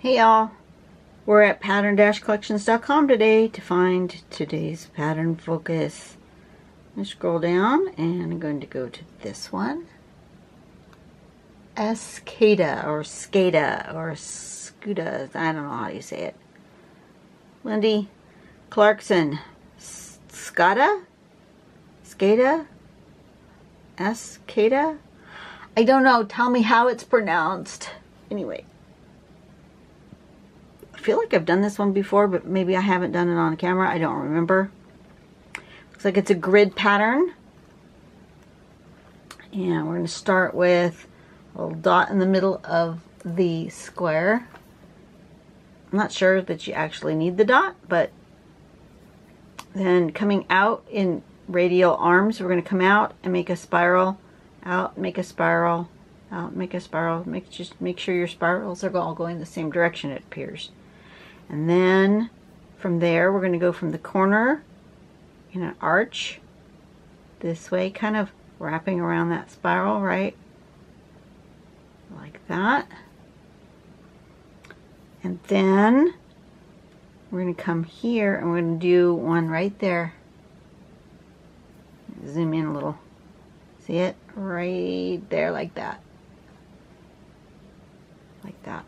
Hey y'all, we're at pattern-collections.com today to find today's pattern focus. I'm going to scroll down and I'm going to go to this one. S-Cada or S-Cada or S-Cada, I don't know how you say it. Lindy Clarkson. S-Cada? S-Cada? S-Cada? I don't know, tell me how it's pronounced. Anyway. I feel like I've done this one before, but maybe I haven't done it on camera. I don't remember. Looks like it's a grid pattern. And we're going to start with a little dot in the middle of the square. I'm not sure that you actually need the dot, but then coming out in radial arms, we're going to come out and make a spiral, out, make a spiral, out, make a spiral. Just make sure your spirals are all going the same direction, it appears. And then from there, we're going to go from the corner in an arch this way, kind of wrapping around that spiral, right? Like that. And then we're going to come here and we're going to do one right there. Zoom in a little. See it? Right there, like that. Like that.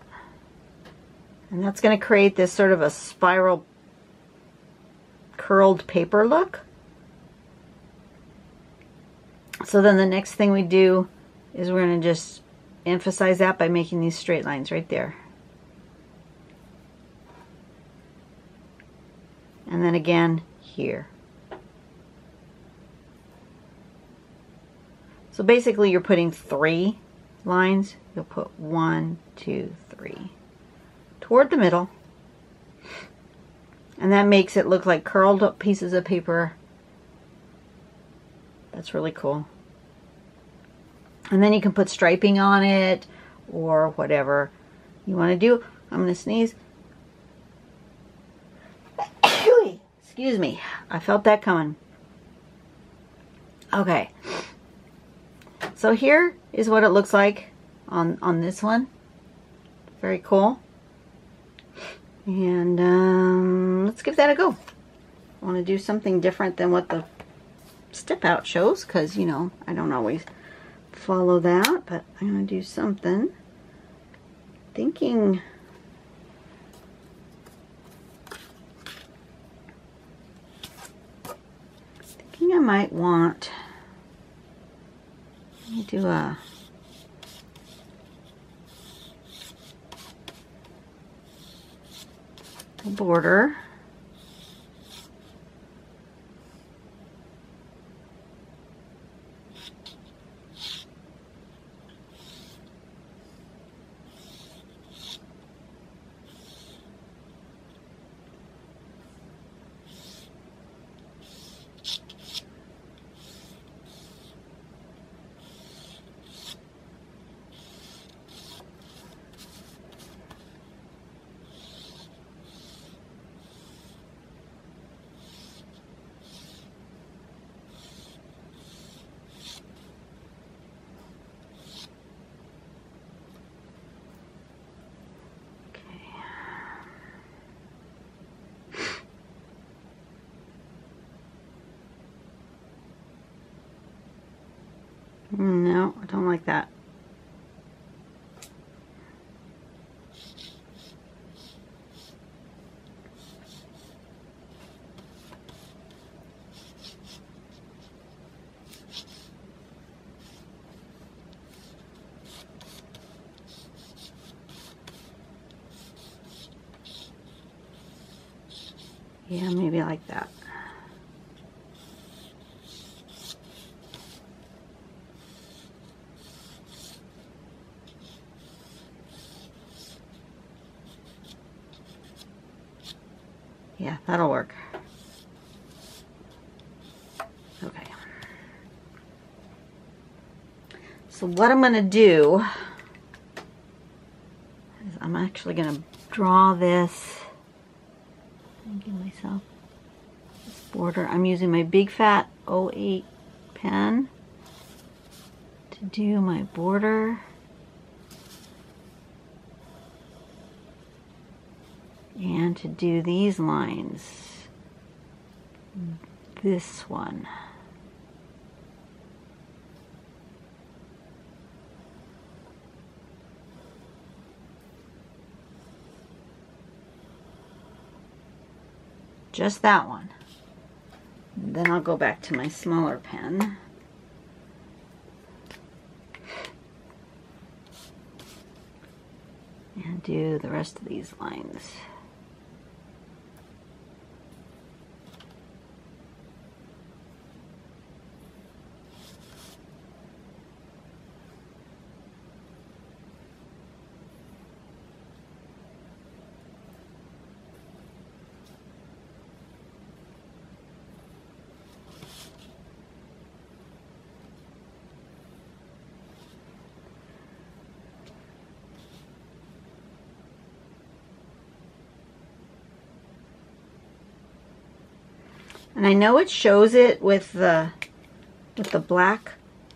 And that's going to create this sort of a spiral curled paper look. So then the next thing we do is we're going to just emphasize that by making these straight lines right there. And then again here. So basically you're putting 3 lines. You'll put 1, 2, 3. Toward the middle, and that makes it look like curled up pieces of paper. That's really cool. And then you can put striping on it or whatever you want to do. I'm going to sneeze. Excuse me, I felt that coming. Okay, so here is what it looks like on this one. Very cool. And let's give that a go. I want to do something different than what the step out shows, because you know I don't always follow that, but I'm going to do something. Thinking I might want, let me do a border. No, I don't like that. Yeah, maybe like that. Yeah, that'll work. Okay. So what I'm going to do is I'm actually going to draw this and give myself this border. I'm using my big fat 08 pen to do my border. And to do these lines, this one. Just that one. Then I'll go back to my smaller pen. And do the rest of these lines. And I know it shows it with the black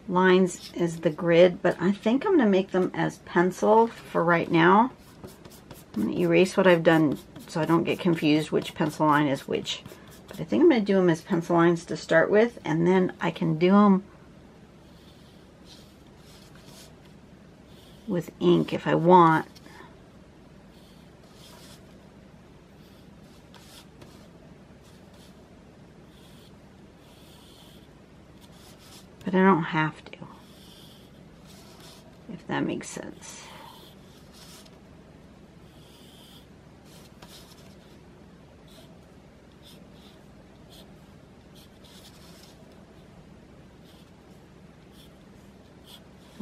lines as the grid, but I think I'm going to make them as pencil for right now. I'm going to erase what I've done so I don't get confused which pencil line is which. But I think I'm going to do them as pencil lines to start with, and then I can do them with ink if I want. But I don't have to, if that makes sense.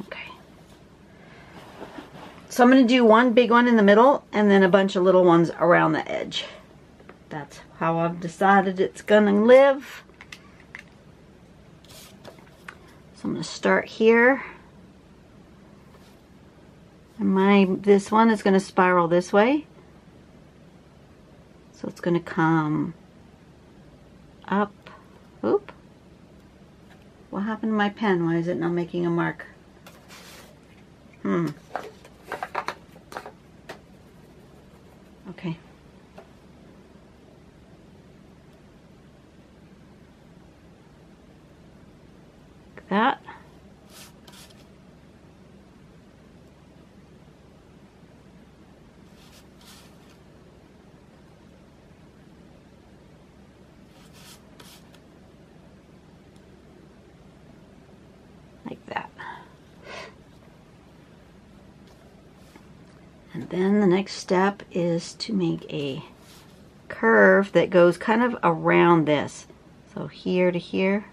Okay. So I'm going to do one big one in the middle and then a bunch of little ones around the edge. That's how I've decided it's going to live. So I'm going to start here, and this one is going to spiral this way, so it's going to come up. Oop! What happened to my pen? Why is it not making a mark? Okay. That. Like that. And then the next step is to make a curve that goes kind of around this. So here to here.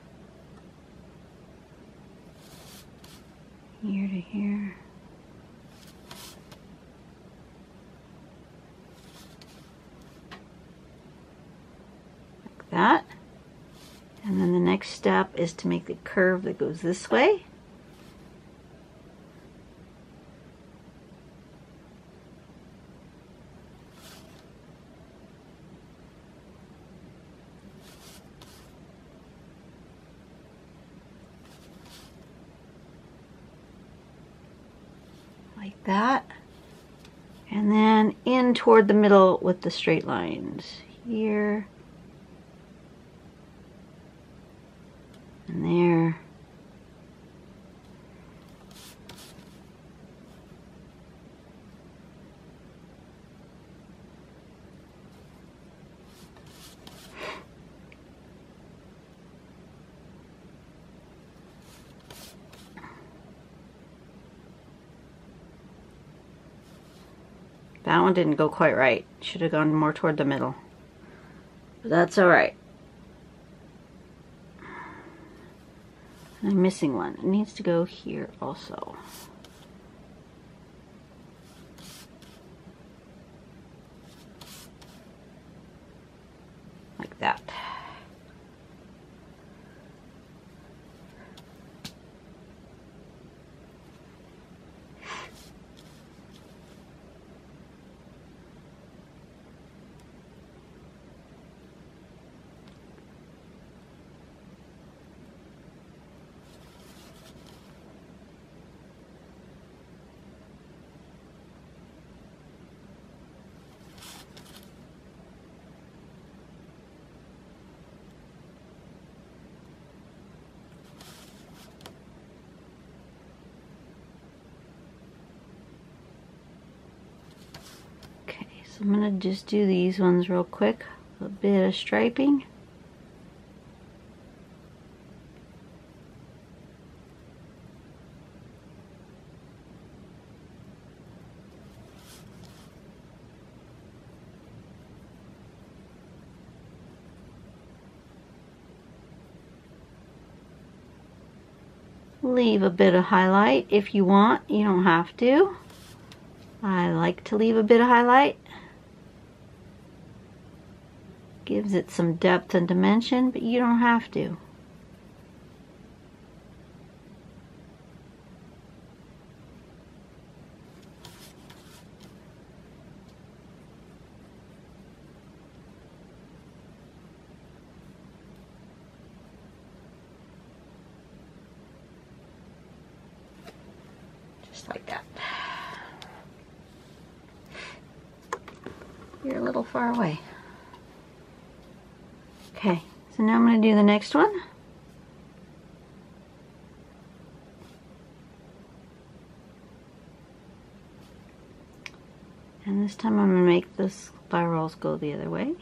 Here to here. Like that. And then the next step is to make the curve that goes this way. Like that, and then in toward the middle with the straight lines here and there. That one didn't go quite right. Should have gone more toward the middle. But that's alright. I'm missing one. It needs to go here also. Like that. So I'm going to just do these ones real quick. A bit of striping. Leave a bit of highlight if you want. You don't have to. I like to leave a bit of highlight. Gives it some depth and dimension, but you don't have to. Just like that. You're a little far away. Okay, so now I'm going to do the next one. And this time I'm going to make the spirals go the other way.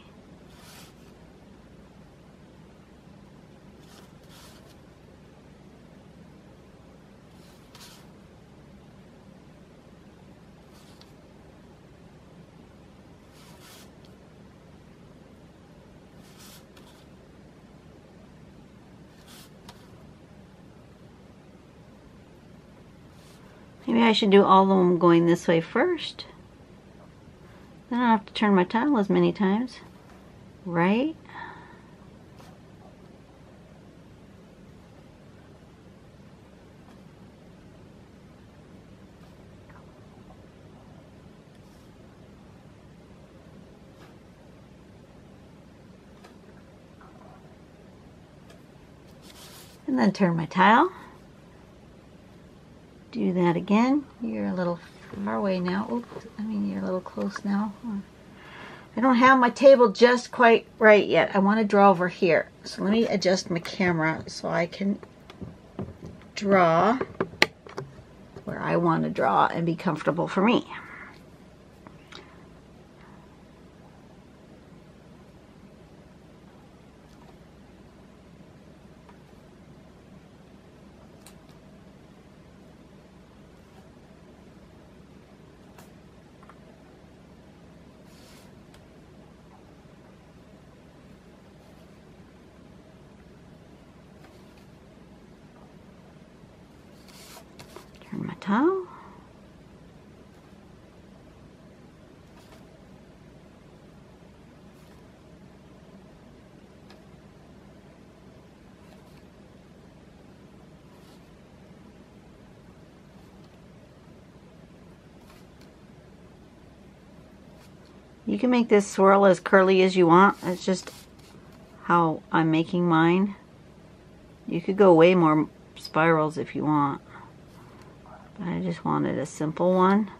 Maybe I should do all of them going this way first. Then I don't have to turn my tile as many times, right? And then turn my tile. Do that again. You're a little far away now. Oops, I mean you're a little close now. I don't have my table just quite right yet. I want to draw over here. So let me adjust my camera so I can draw where I want to draw and be comfortable for me. Turn my towel. You can make this swirl as curly as you want. It's just how I'm making mine. You could go way more spirals if you want. But I just wanted a simple one.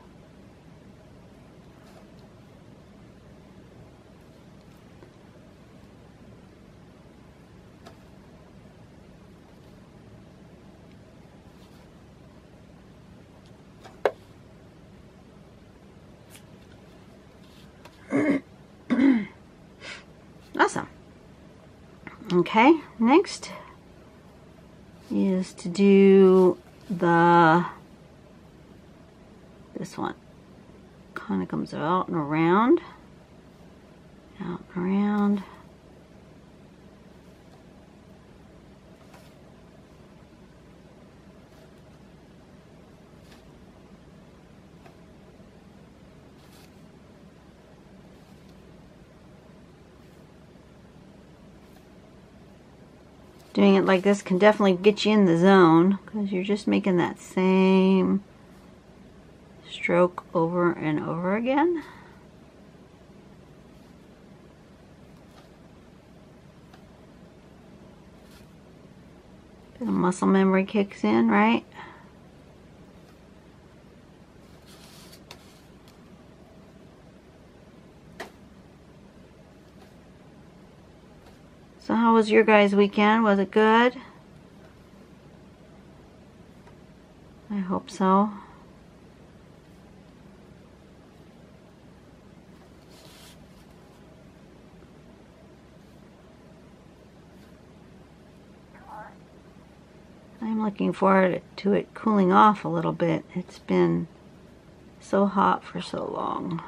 Awesome. Okay, next is to do this one. Kind of comes out and around, out and around. Doing it like this can definitely get you in the zone because you're just making that same stroke over and over again. Bit of muscle memory kicks in, right? So how was your guys' weekend? Was it good? I hope so. I'm looking forward to it cooling off a little bit. It's been so hot for so long.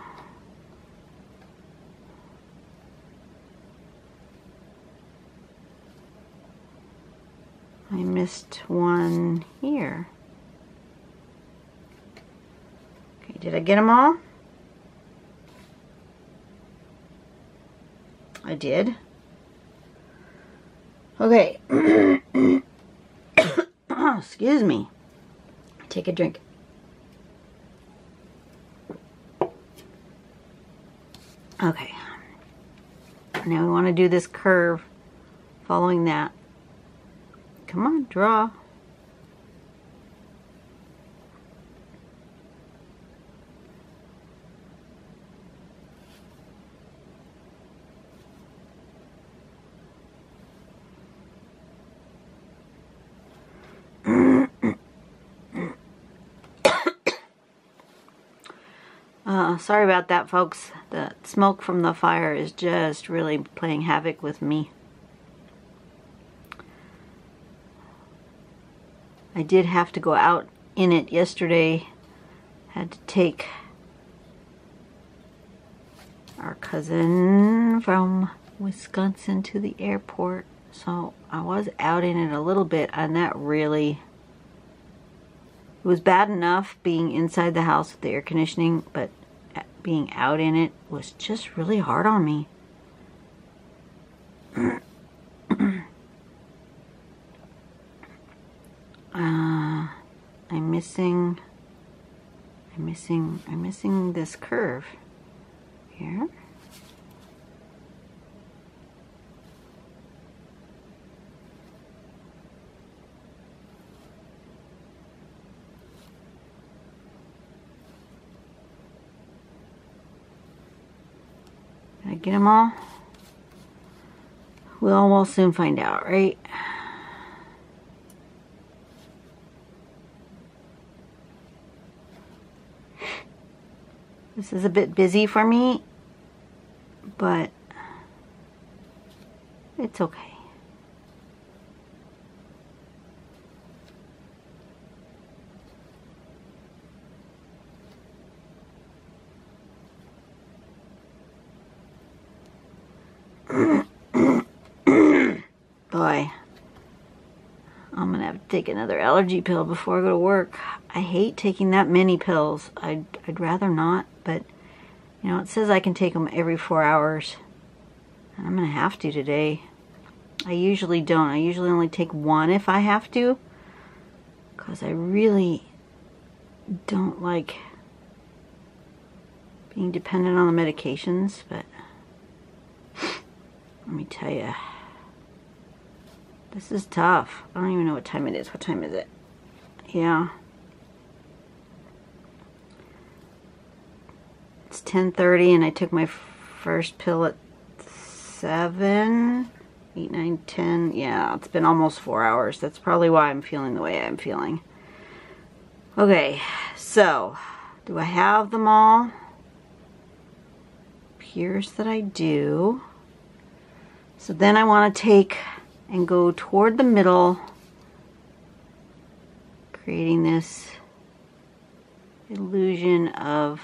I missed one here. Okay, did I get them all? I did. Okay. Oh, excuse me. Take a drink. Okay. Now we want to do this curve following that. Come on, draw. Sorry about that, folks. The smoke from the fire is just really playing havoc with me. I did have to go out in it yesterday. Had to take our cousin from Wisconsin to the airport. So I was out in it a little bit, and that really... It was bad enough being inside the house with the air conditioning, but being out in it was just really hard on me. I'm missing this curve here. Did I get them all? Well, we'll soon find out, right? This is a bit busy for me, but it's okay. Boy, I'm gonna have to take another allergy pill before I go to work. I hate taking that many pills. I'd rather not, but you know, it says I can take them every 4 hours, and I'm gonna have to today. I usually don't. I usually only take one if I have to, because I really don't like being dependent on the medications. But let me tell you, this is tough. I don't even know what time it is. What time is it? Yeah. It's 10:30 and I took my first pill at 7, 8, 9, 10. Yeah, it's been almost 4 hours. That's probably why I'm feeling the way I'm feeling. Okay, so do I have them all? Appears that I do. So then I want to take and go toward the middle, creating this illusion of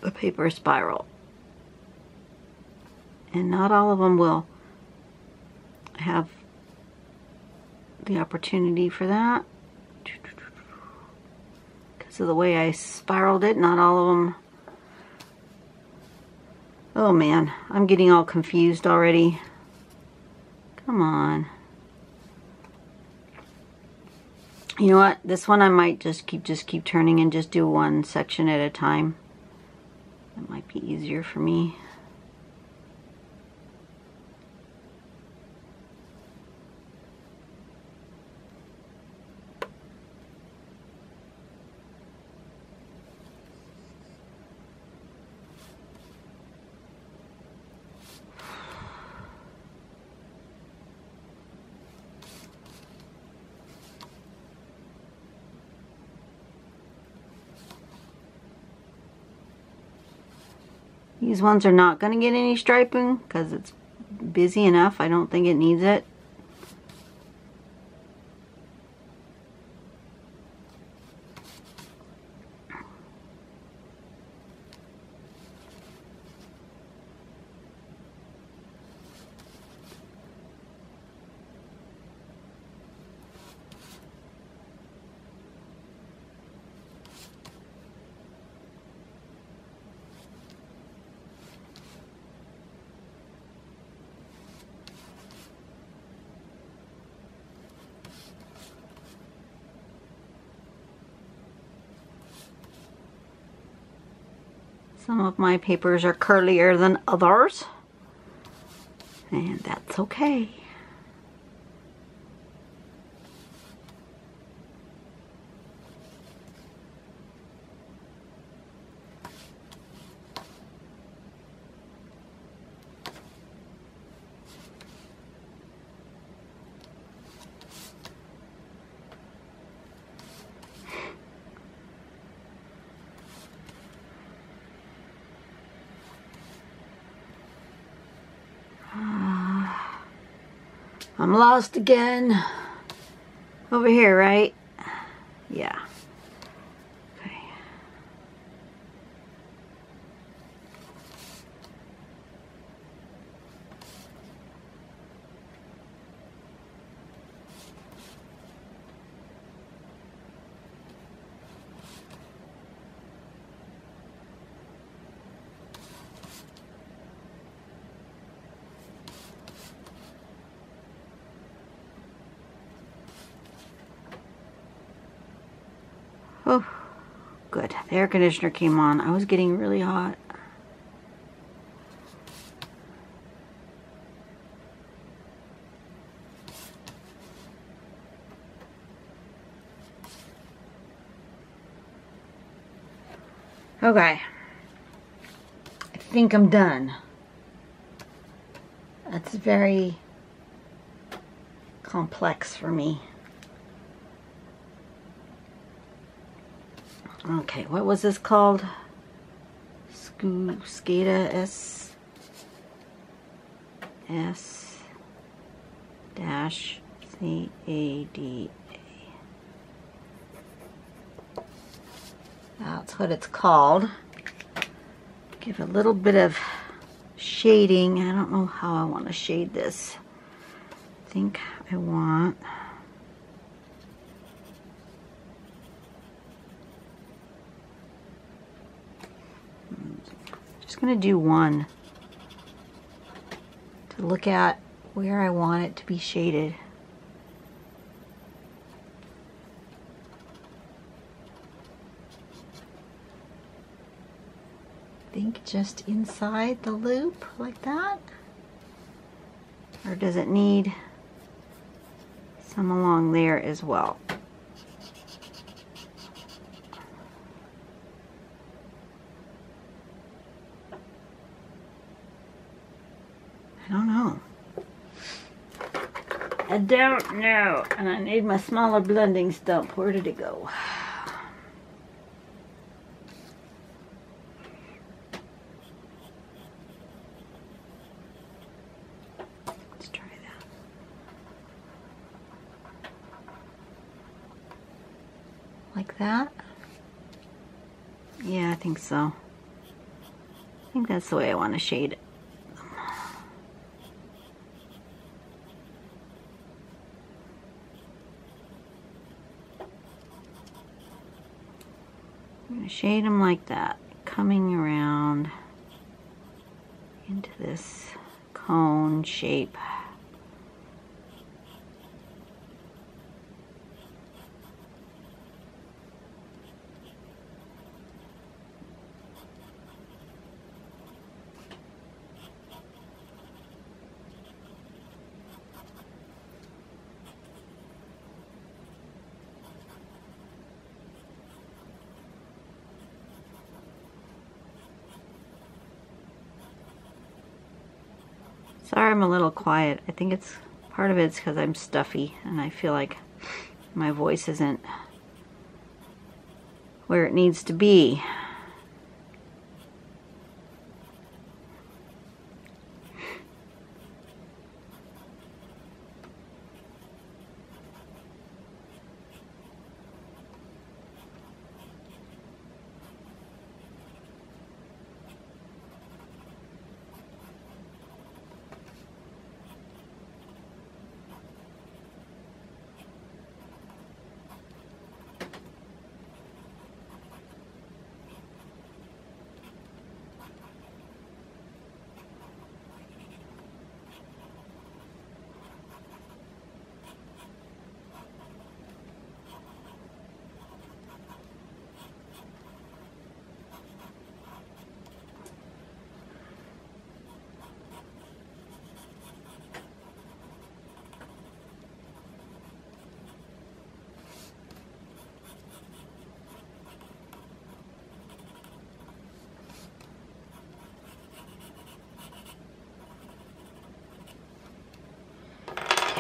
a paper spiral. And not all of them will have the opportunity for that. Because of the way I spiraled it, not all of them. Oh man, I'm getting all confused already. Come on. You know what? This one I might just keep turning and just do one section at a time. That might be easier for me. These ones are not going to get any striping because it's busy enough. I don't think it needs it. Some of my papers are curlier than others, and that's okay. I'm lost again. Over here, right? Yeah. Okay. Oh, good. The air conditioner came on. I was getting really hot. Okay. I think I'm done. That's very complex for me. Okay, what was this called? S-Cada S-C-A-D-A. That's what it's called. Give a little bit of shading. I don't know how I want to shade this. I think I want... Just going to do one to look at where I want it to be shaded. I think just inside the loop like that. Or does it need some along there as well? I don't know. I don't know. And I need my smaller blending stump. Where did it go? Let's try that. Like that? Yeah, I think so. I think that's the way I want to shade it. I'm going to shade them like that, coming around into this cone shape. Sorry I'm a little quiet. I think it's part of it's because I'm stuffy and I feel like my voice isn't where it needs to be.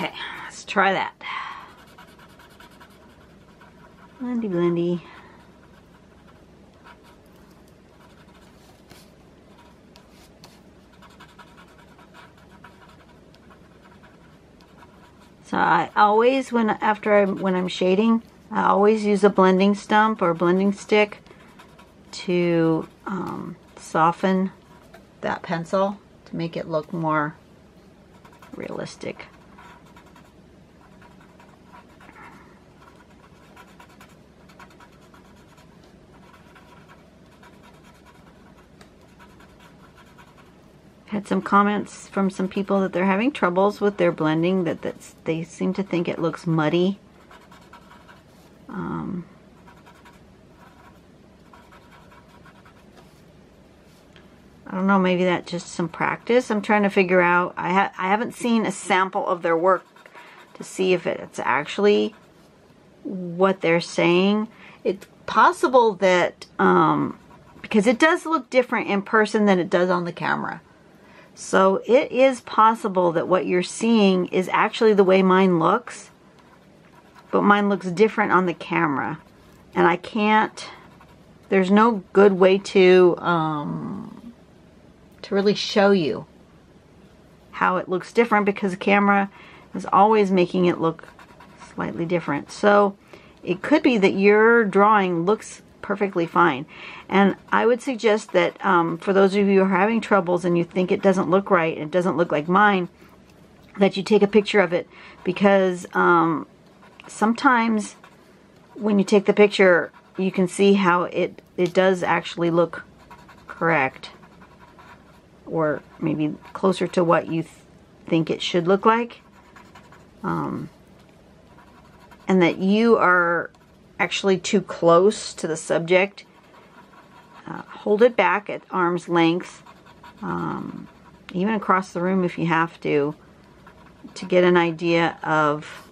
Okay, let's try that. Blendy, blendy. So I always, when I'm shading, I always use a blending stump or blending stick to soften that pencil to make it look more realistic. Had some comments from some people that they're having troubles with their blending, that they seem to think it looks muddy. I don't know, maybe that's just some practice. I'm trying to figure out, I haven't seen a sample of their work to see if it's actually what they're saying. It's possible that, because it does look different in person than it does on the camera. So it is possible that what you're seeing is actually the way mine looks, but mine looks different on the camera. And I can't, there's no good way to really show you how it looks different, because the camera is always making it look slightly different. So it could be that your drawing looks perfectly fine. And I would suggest that for those of you who are having troubles and you think it doesn't look right, it doesn't look like mine, that you take a picture of it, because sometimes when you take the picture you can see how it does actually look correct, or maybe closer to what you think it should look like, and that you are actually too close to the subject. Hold it back at arm's length, even across the room if you have to get an idea of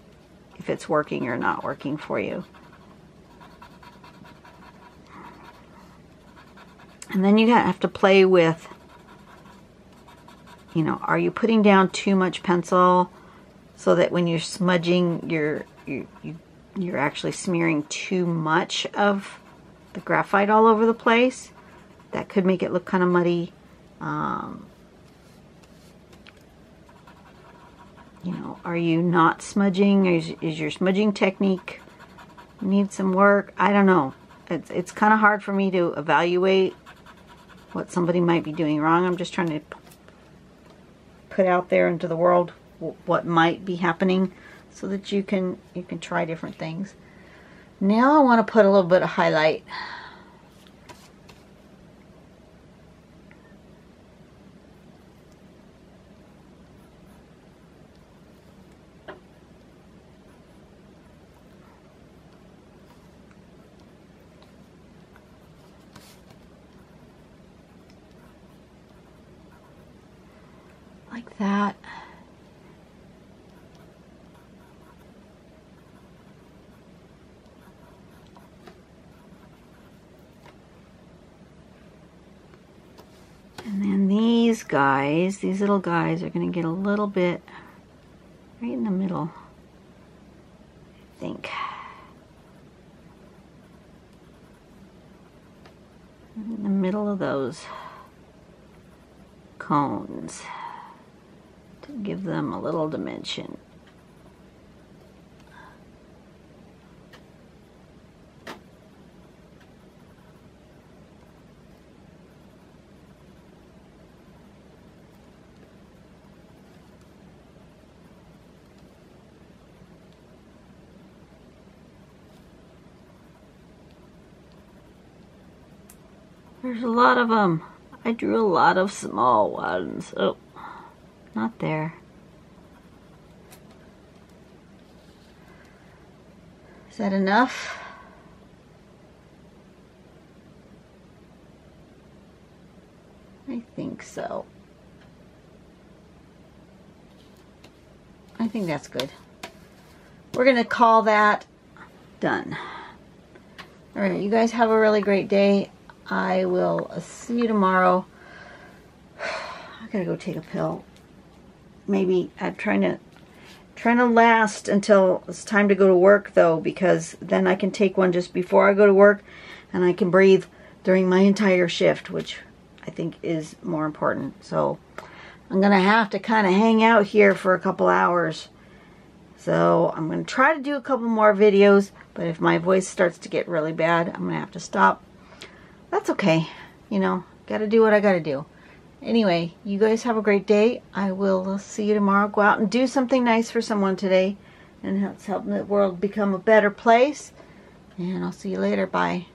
if it's working or not working for you. And then you have to play with, you know, are you putting down too much pencil so that when you're smudging you're actually smearing too much of the graphite all over the place? That could make it look kind of muddy. You know, are you not smudging? Is your smudging technique need some work? I don't know. It's kind of hard for me to evaluate what somebody might be doing wrong. I'm just trying to put out there into the world what might be happening, so that you can try different things. Now I want to put a little bit of highlight. Like that. And then these guys, these little guys, are going to get a little bit right in the middle, I think. In the middle of those cones to give them a little dimension. There's a lot of them. I drew a lot of small ones. Oh, not there. Is that enough? I think so. I think that's good. We're going to call that done. All right, you guys have a really great day. I will see you tomorrow. I gotta go take a pill. Maybe I'm trying to Trying to last until it's time to go to work though, because then I can take one just before I go to work and I can breathe during my entire shift, which I think is more important. So I'm gonna have to kind of hang out here for a couple hours. So I'm gonna try to do a couple more videos, but if my voice starts to get really bad, I'm gonna have to stop. That's okay, you know, gotta do what I gotta do. Anyway, you guys have a great day. I will see you tomorrow. Go out and do something nice for someone today, and let's help the world become a better place. And I'll see you later. Bye.